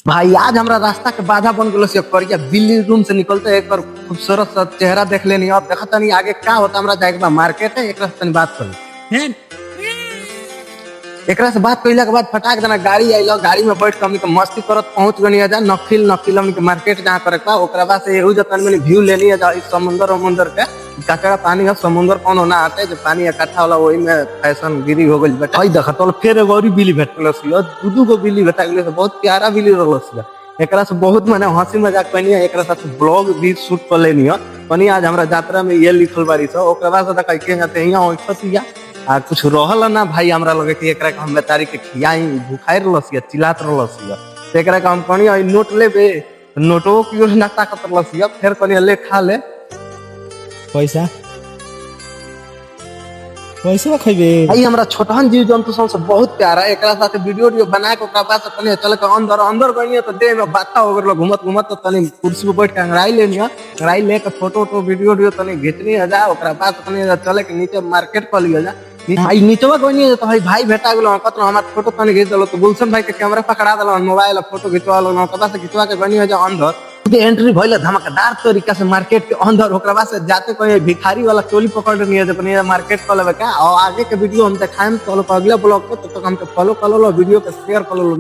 भाई आज हमरा रास्ता के बाधा बन गेलो से करिया बिल्ली रूम से निकलते एक बार खूबसूरत सा चेहरा देख लेनी। अब देखा तनी आगे का होता, हमरा जाए के बा मार्केट है, एकरा से तनी बात करी। हैं? एकरा से बात कइला के बाद फटाक देना गाड़ी आइलो, गाड़ी में बैठ के हमनी के मस्ती करत पहुंच गनी जा नखिल नखिल हमनी के मार्केट जहां करे बा। ओकरा बाद से एहू जतन में व्यू लेनी है जा इस समुंदर के कचरा पानी है, समुंदर कोनो ना आते जो पानी इकट्ठा होला वही में फैशन गिरी हो गइल बेटा। हई देख तो फिर एगो और बिल्ली भेट गेलस, दू गो बिल्ली भेटा गेलस, बहुत प्यारा बिल्ली रहलस। एकरा से बहुत माने हंसी मजाक कनी है, एकरा साथ ब्लॉग भी शूट कर लेनी है कनी। आज हमरा यात्रा में ये लिखल बारी से ओकरा बाद से कह के जाते यहाँ ओठतिया आ कुछ रहल ना भाई, हमरा लगे कि एकरा के हम बेचारी के खियाई भूखाई रहलस या चिल्लात रहलस तो एकरा के हम कनी नोट लेबे, नोटो की योजना ताकत रहलस फिर कनी ले खा ले पैसा पैसा खइबे। भाई हमरा छोटहन जीव जंतु सब बहुत प्यारा है, एकरा साथ वीडियो बना के ओकरा बाद से तनी चल के अंदर गनी तो देह में बाता हो गेल, घुमत घुमत तो तनी कुर्सी पे बैठ के अंगड़ाई लेनी है, अंगड़ाई लेके फोटो वीडियो तनी घिचनी है जा। ओकरा बाद तनी चले के नीचे मार्केट कर लिया जा। भाई नीचवा गनी तो भाई भेटा गेलो कत हमार फोटो तनी घिच देलो तो गुलशन भाई के कैमरा पकड़ा देलो, मोबाइल फोटो खिंचवा लो, ओकरा बाद से खिंचवा के गनी है जा अंदर एंट्री भइल धमाकेदार तरीका से मार्केट के अंदर। ओकरा बाद से जाते कोई भिखारी वाला टोली पकड़ नहीं है अपने मार्केट कर लेबे का। और आगे के वीडियो हम दिखाएम तो अगले ब्लॉग को, तब तक हमके फॉलो कर लो, वीडियो के शेयर कर लो।